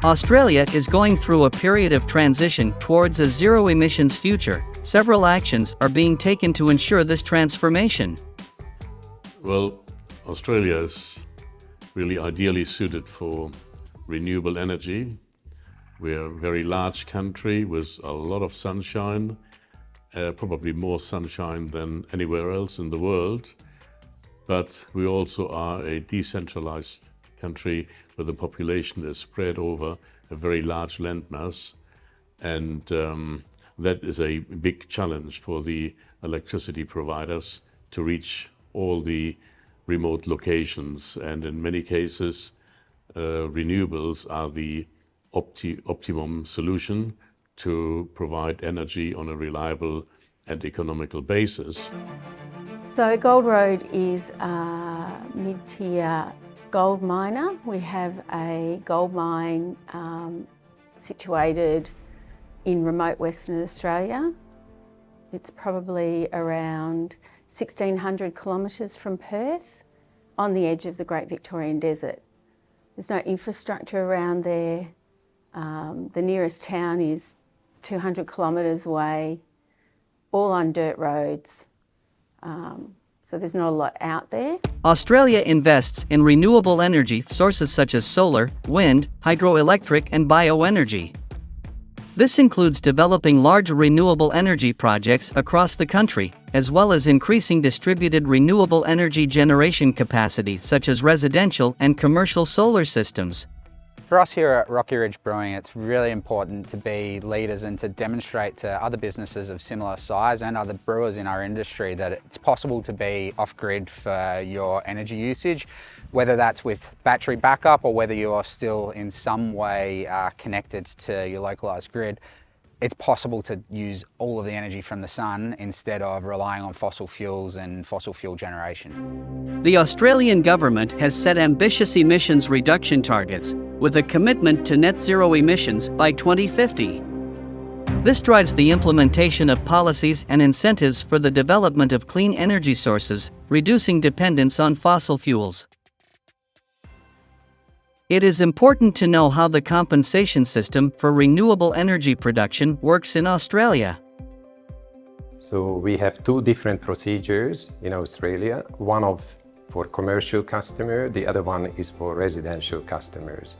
Australia is going through a period of transition towards a zero-emissions future. Several actions are being taken to ensure this transformation. Well, Australia is really ideally suited for renewable energy. We're a very large country with a lot of sunshine, probably more sunshine than anywhere else in the world. But we also are a decentralized country where the population is spread over a very large landmass. And that is a big challenge for the electricity providers to reach all the remote locations. And in many cases, renewables are the optimum solution to provide energy on a reliable and economical basis. So Gold Road is a mid-tier gold miner. We have a gold mine situated in remote Western Australia. It's probably around 1,600 kilometres from Perth, on the edge of the Great Victorian Desert. There's no infrastructure around there. The nearest town is 200 kilometres away, all on dirt roads. So there's not a lot out there. Australia invests in renewable energy sources such as solar, wind, hydroelectric, and bioenergy. This includes developing large renewable energy projects across the country, as well as increasing distributed renewable energy generation capacity such as residential and commercial solar systems. For us here at Rocky Ridge Brewing, it's really important to be leaders and to demonstrate to other businesses of similar size and other brewers in our industry that it's possible to be off-grid for your energy usage, whether that's with battery backup or whether you are still in some way connected to your localised grid. It's possible to use all of the energy from the sun instead of relying on fossil fuels and fossil fuel generation. The Australian government has set ambitious emissions reduction targets, with a commitment to net zero emissions by 2050. This drives the implementation of policies and incentives for the development of clean energy sources, reducing dependence on fossil fuels. It is important to know how the compensation system for renewable energy production works in Australia. So we have two different procedures in Australia, one for commercial customer, the other one is for residential customers.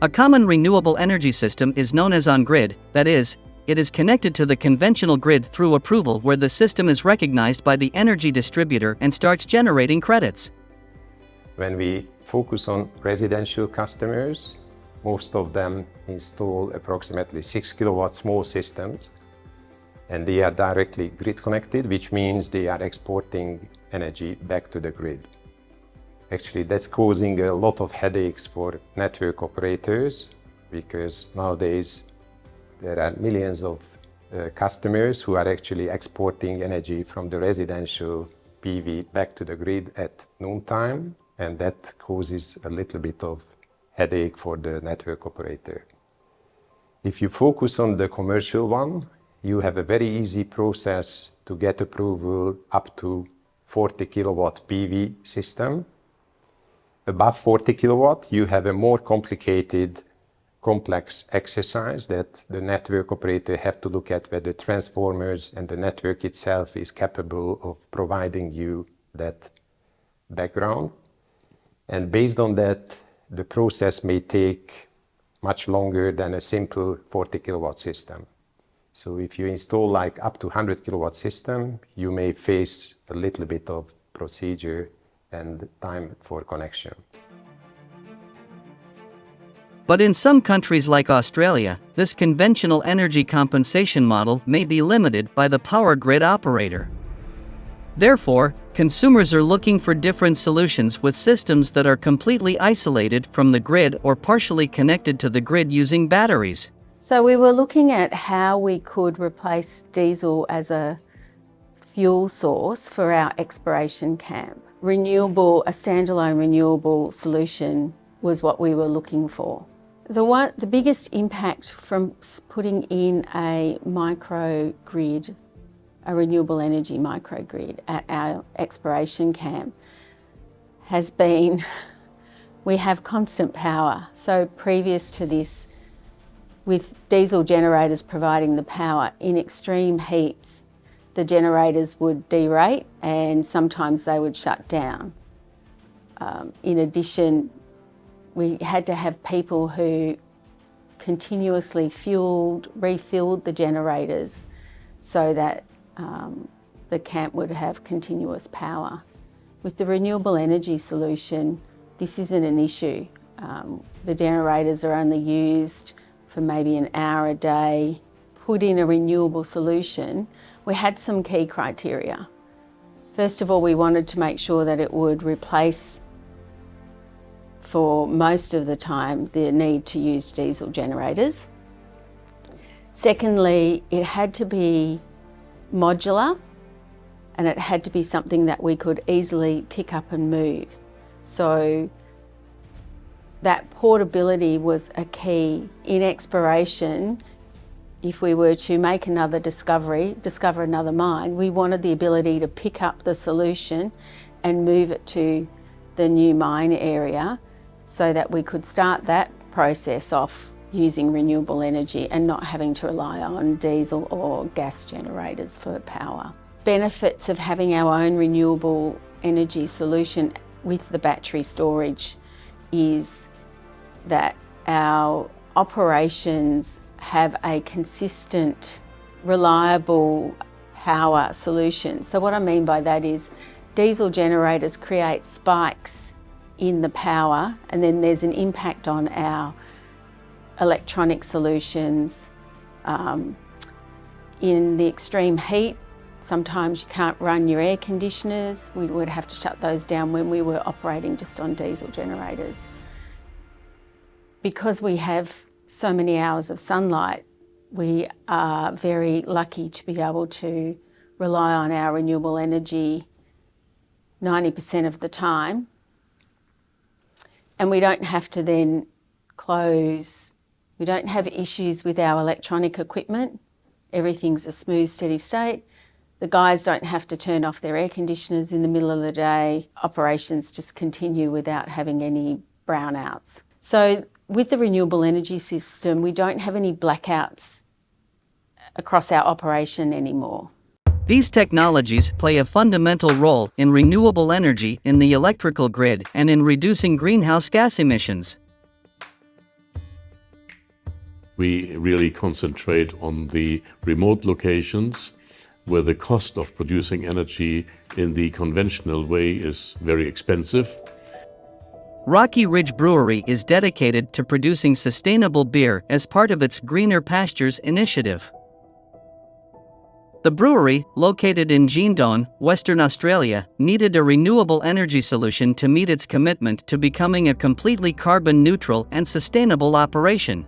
A common renewable energy system is known as on-grid, that is, it is connected to the conventional grid through approval where the system is recognized by the energy distributor and starts generating credits. When we focus on residential customers, most of them install approximately 6 kilowatt small systems, and they are directly grid connected, which means they are exporting energy back to the grid. Actually, that's causing a lot of headaches for network operators, because nowadays there are millions of customers who are actually exporting energy from the residential PV back to the grid at noontime, and that causes a little bit of headache for the network operator. If you focus on the commercial one, you have a very easy process to get approval up to 40 kilowatt PV system. Above 40 kilowatt, you have a more complicated, complex exercise that the network operator have to look at whether transformers and the network itself is capable of providing you that background. And based on that, the process may take much longer than a simple 40 kilowatt system. So if you install like up to 100 kilowatt system, you may face a little bit of procedure and time for connection. But in some countries like Australia, this conventional energy compensation model may be limited by the power grid operator. Therefore, consumers are looking for different solutions with systems that are completely isolated from the grid or partially connected to the grid using batteries. So we were looking at how we could replace diesel as a fuel source for our exploration camp. Renewable, a standalone renewable solution was what we were looking for. The biggest impact from putting in a microgrid, a renewable energy microgrid at our exploration camp has been we have constant power. So previous to this, with diesel generators providing the power, in extreme heats, the generators would derate and sometimes they would shut down. In addition, we had to have people who continuously refilled the generators so that the camp would have continuous power. With the renewable energy solution, this isn't an issue. The generators are only used for maybe an hour a day. Put in a renewable solution, we had some key criteria. First of all, we wanted to make sure that it would replace, for most of the time, the need to use diesel generators. Secondly, it had to be modular and it had to be something that we could easily pick up and move. So that portability was a key. In exploration, if we were to make another discover another mine, we wanted the ability to pick up the solution and move it to the new mine area so that we could start that process off using renewable energy and not having to rely on diesel or gas generators for power. Benefits of having our own renewable energy solution with the battery storage is that our operations have a consistent, reliable power solution. So what I mean by that is diesel generators create spikes in the power and then there's an impact on our electronic solutions. In the extreme heat, sometimes you can't run your air conditioners. We would have to shut those down when we were operating just on diesel generators. Because we have so many hours of sunlight, we are very lucky to be able to rely on our renewable energy 90% of the time. And we don't have to then close. We don't have issues with our electronic equipment. Everything's a smooth, steady state. The guys don't have to turn off their air conditioners in the middle of the day. Operations just continue without having any brownouts. So with the renewable energy system, we don't have any blackouts across our operation anymore. These technologies play a fundamental role in renewable energy in the electrical grid and in reducing greenhouse gas emissions. We really concentrate on the remote locations where the cost of producing energy in the conventional way is very expensive. Rocky Ridge Brewery is dedicated to producing sustainable beer as part of its Greener Pastures initiative. The brewery, located in Geelong, Western Australia, needed a renewable energy solution to meet its commitment to becoming a completely carbon-neutral and sustainable operation.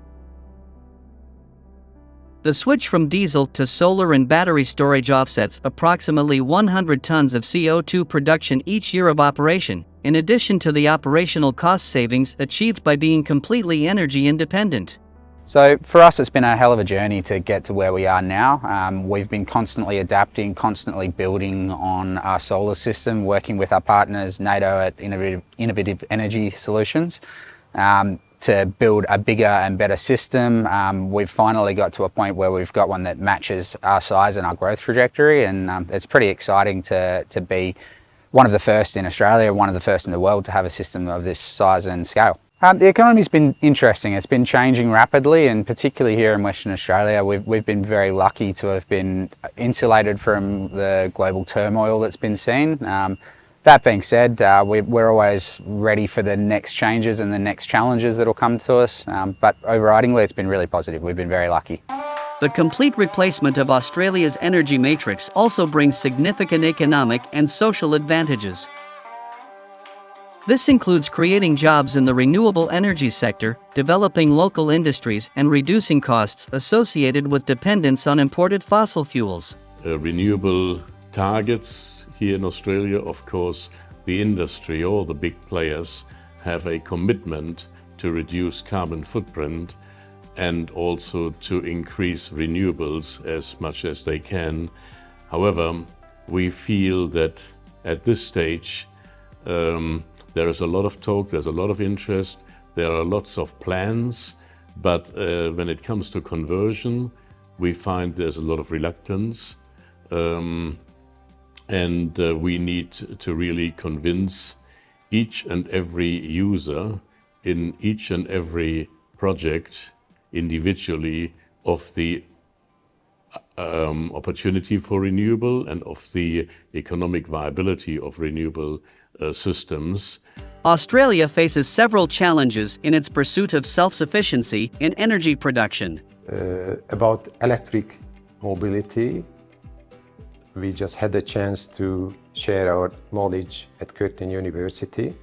The switch from diesel to solar and battery storage offsets approximately 100 tons of CO2 production each year of operation, in addition to the operational cost savings achieved by being completely energy independent. So for us, it's been a hell of a journey to get to where we are now. We've been constantly adapting, constantly building on our solar system, working with our partners, NATO at Innovative Energy Solutions, to build a bigger and better system. We've finally got to a point where we've got one that matches our size and our growth trajectory, and it's pretty exciting to be one of the first in Australia, one of the first in the world to have a system of this size and scale. The economy's been interesting. It's been changing rapidly, and particularly here in Western Australia, we've been very lucky to have been insulated from the global turmoil that's been seen. That being said, we're always ready for the next changes and the next challenges that'll come to us, but overridingly it's been really positive. We've been very lucky. The complete replacement of Australia's energy matrix also brings significant economic and social advantages. This includes creating jobs in the renewable energy sector, developing local industries, and reducing costs associated with dependence on imported fossil fuels. Renewable targets here in Australia, of course, the industry, all the big players have a commitment to reduce carbon footprint and also to increase renewables as much as they can. However, we feel that at this stage, There is a lot of talk, there's a lot of interest, there are lots of plans, but when it comes to conversion, we find there's a lot of reluctance, and we need to really convince each and every user in each and every project individually of the opportunity for renewable and of the economic viability of renewable systems. Australia faces several challenges in its pursuit of self-sufficiency in energy production. About electric mobility, we just had a chance to share our knowledge at Curtin University,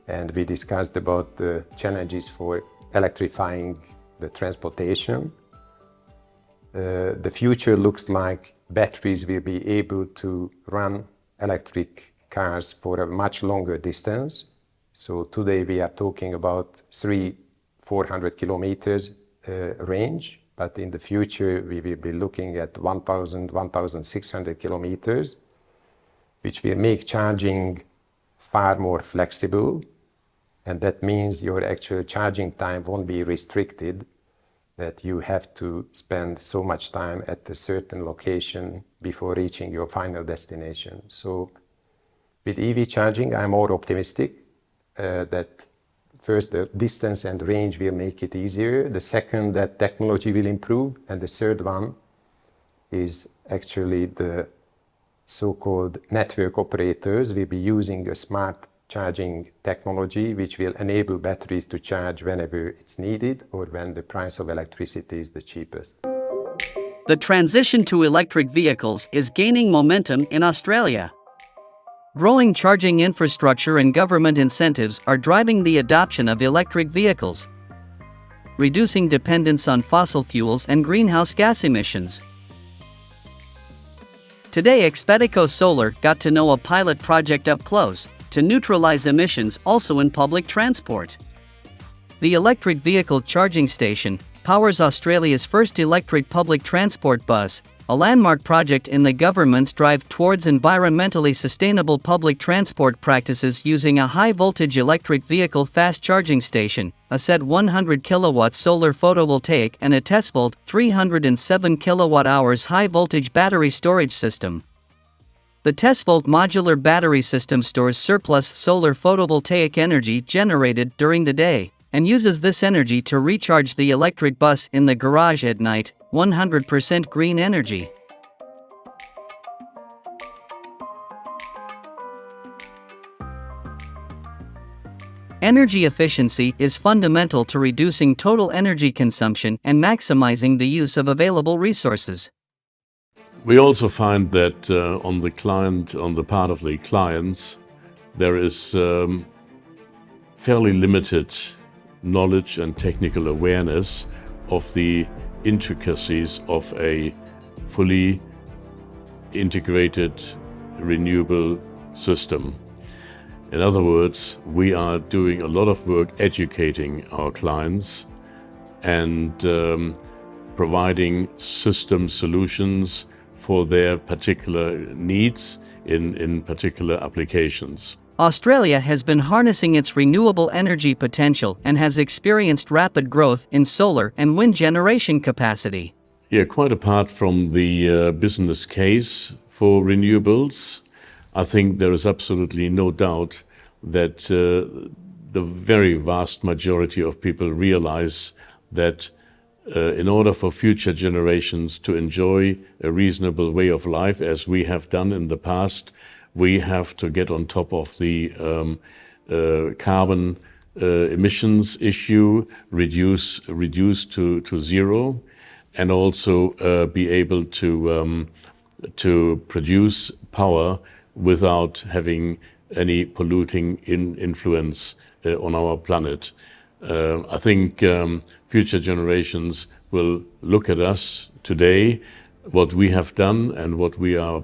and we discussed about the challenges for electrifying the transportation. The future looks like batteries will be able to run electric cars for a much longer distance. So today we are talking about 400 kilometers range, but in the future we will be looking at 1,600 kilometers, which will make charging far more flexible. And that means your actual charging time won't be restricted, that you have to spend so much time at a certain location before reaching your final destination. So with EV charging, I'm more optimistic that first, the distance and range will make it easier. The second, that technology will improve. And the third one is actually the so-called network operators will be using a smart charging technology, which will enable batteries to charge whenever it's needed or when the price of electricity is the cheapest. The transition to electric vehicles is gaining momentum in Australia. Growing charging infrastructure and government incentives are driving the adoption of electric vehicles, reducing dependence on fossil fuels and greenhouse gas emissions. Today, Expedico Solar got to know a pilot project up close to neutralize emissions also in public transport. The electric vehicle charging station powers Australia's first electric public transport bus, a landmark project in the government's drive towards environmentally sustainable public transport practices using a high-voltage electric vehicle fast charging station, a said 100 kilowatt solar photovoltaic and a Tesvolt 307 kilowatt-hours high-voltage battery storage system. The Tesvolt modular battery system stores surplus solar photovoltaic energy generated during the day, and uses this energy to recharge the electric bus in the garage at night, 100% green energy. Energy efficiency is fundamental to reducing total energy consumption and maximizing the use of available resources. We also find that on the part of the clients, there is fairly limited knowledge and technical awareness of the intricacies of a fully integrated renewable system. In other words, we are doing a lot of work educating our clients and providing system solutions for their particular needs in particular applications. Australia has been harnessing its renewable energy potential and has experienced rapid growth in solar and wind generation capacity. Yeah, quite apart from the business case for renewables, I think there is absolutely no doubt that the very vast majority of people realize that in order for future generations to enjoy a reasonable way of life, as we have done in the past, we have to get on top of the carbon emissions issue, reduce to zero, and also be able to produce power without having any polluting influence on our planet. I think future generations will look at us today, what we have done and what we are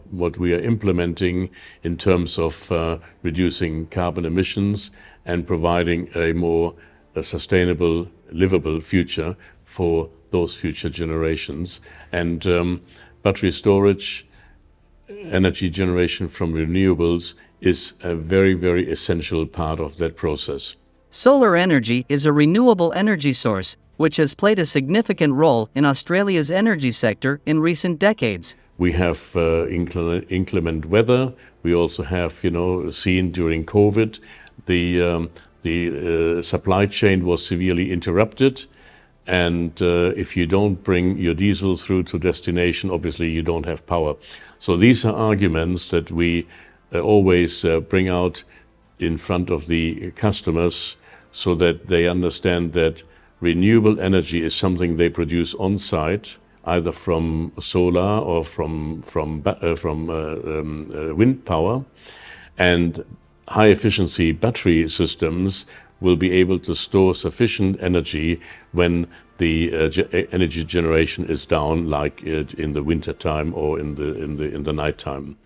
implementing in terms of reducing carbon emissions and providing a more sustainable, livable future for those future generations. And battery storage, energy generation from renewables is a very, very essential part of that process. Solar energy is a renewable energy source, which has played a significant role in Australia's energy sector in recent decades. We have inclement weather. We also have, seen during COVID, the supply chain was severely interrupted. And if you don't bring your diesel through to destination, obviously you don't have power. So these are arguments that we always bring out in front of the customers so that they understand that renewable energy is something they produce on site, either from solar or from wind power. And high-efficiency battery systems will be able to store sufficient energy when the energy generation is down, like in the winter time or in the nighttime.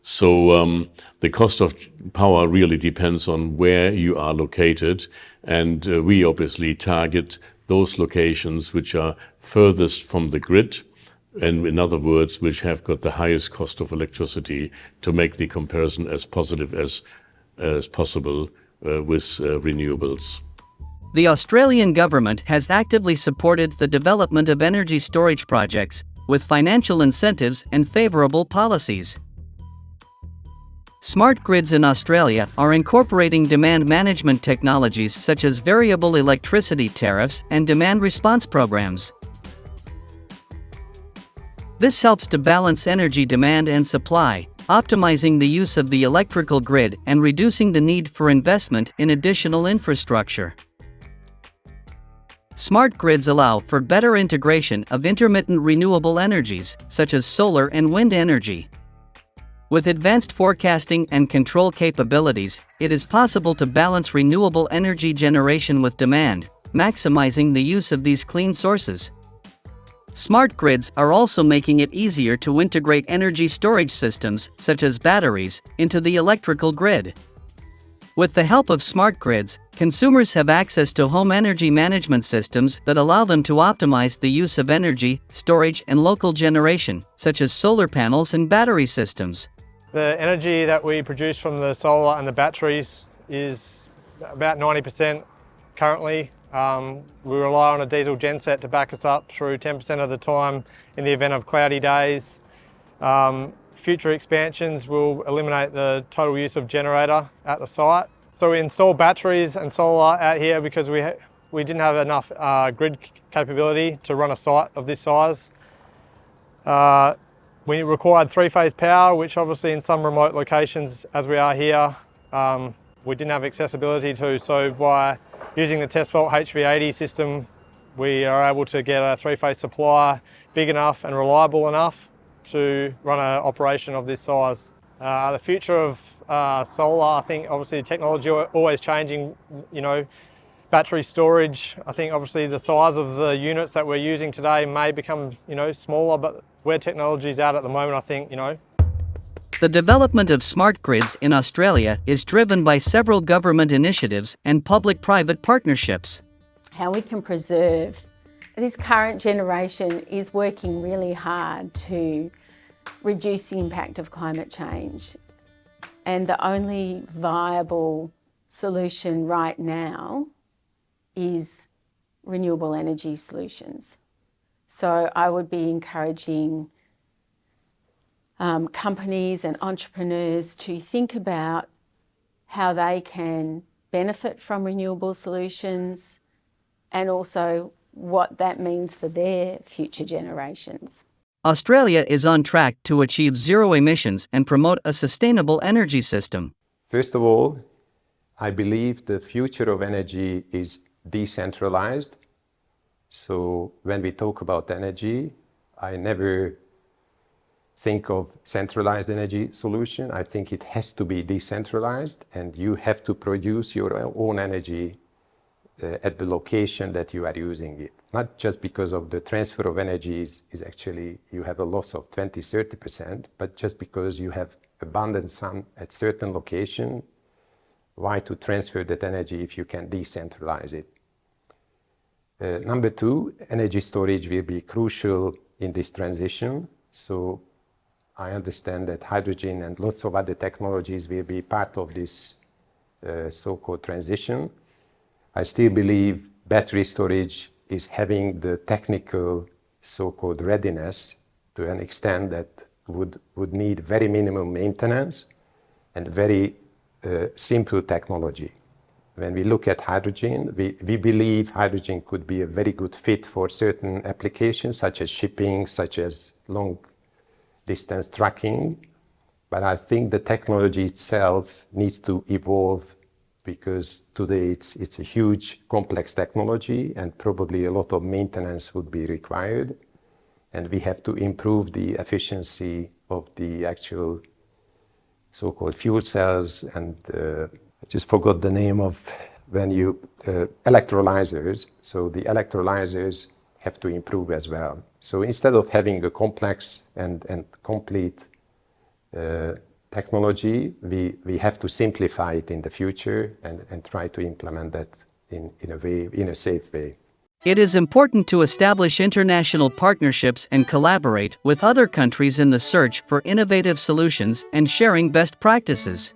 So the cost of power really depends on where you are located, and we obviously target those locations which are furthest from the grid, and in other words, which have got the highest cost of electricity, to make the comparison as positive as possible with renewables. The Australian government has actively supported the development of energy storage projects with financial incentives and favourable policies. Smart grids in Australia are incorporating demand management technologies such as variable electricity tariffs and demand response programs. This helps to balance energy demand and supply, optimizing the use of the electrical grid and reducing the need for investment in additional infrastructure. Smart grids allow for better integration of intermittent renewable energies, such as solar and wind energy. With advanced forecasting and control capabilities, it is possible to balance renewable energy generation with demand, maximizing the use of these clean sources. Smart grids are also making it easier to integrate energy storage systems, such as batteries, into the electrical grid. With the help of smart grids, consumers have access to home energy management systems that allow them to optimize the use of energy, storage, and local generation, such as solar panels and battery systems. The energy that we produce from the solar and the batteries is about 90% currently. We rely on a diesel genset to back us up through 10% of the time in the event of cloudy days. Future expansions will eliminate the total use of generator at the site. So we install batteries and solar out here because we didn't have enough grid capability to run a site of this size. We required three-phase power, which obviously in some remote locations, as we are here, we didn't have accessibility to. So by using the test fault HV80 system, we are able to get a three-phase supply big enough and reliable enough to run an operation of this size. The future of solar, I think obviously technology always changing, battery storage. I think obviously the size of the units that we're using today may become, smaller, but where technology is at the moment, I think, The development of smart grids in Australia is driven by several government initiatives and public-private partnerships. How we can preserve. This current generation is working really hard to reduce the impact of climate change. And the only viable solution right now is renewable energy solutions. So I would be encouraging companies and entrepreneurs to think about how they can benefit from renewable solutions and also what that means for their future generations. Australia is on track to achieve zero emissions and promote a sustainable energy system. First of all, I believe the future of energy is decentralized. So when we talk about energy, I never think of centralized energy solution. I think it has to be decentralized, and you have to produce your own energy at the location that you are using it. Not just because of the transfer of energy is actually, you have a loss of 20-30%, but just because you have abundant sun at certain location, why to transfer that energy if you can decentralize it? Number two, energy storage will be crucial in this transition. So I understand that hydrogen and lots of other technologies will be part of this so-called transition. I still believe battery storage is having the technical so-called readiness to an extent that would need very minimum maintenance and very simple technology. When we look at hydrogen, we believe hydrogen could be a very good fit for certain applications such as shipping, such as long distance trucking. But I think the technology itself needs to evolve because today it's a huge complex technology and probably a lot of maintenance would be required. And we have to improve the efficiency of the actual so-called fuel cells and I just forgot the name of when you electrolyzers. So the electrolyzers have to improve as well. So instead of having a complex and complete technology, we have to simplify it in the future and try to implement that in a safe way. It is important to establish international partnerships and collaborate with other countries in the search for innovative solutions and sharing best practices.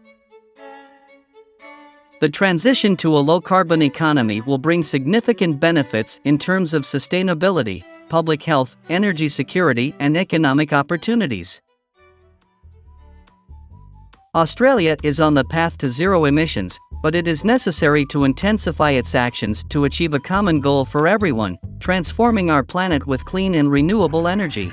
The transition to a low-carbon economy will bring significant benefits in terms of sustainability, public health, energy security, and economic opportunities. Australia is on the path to zero emissions, but it is necessary to intensify its actions to achieve a common goal for everyone, transforming our planet with clean and renewable energy.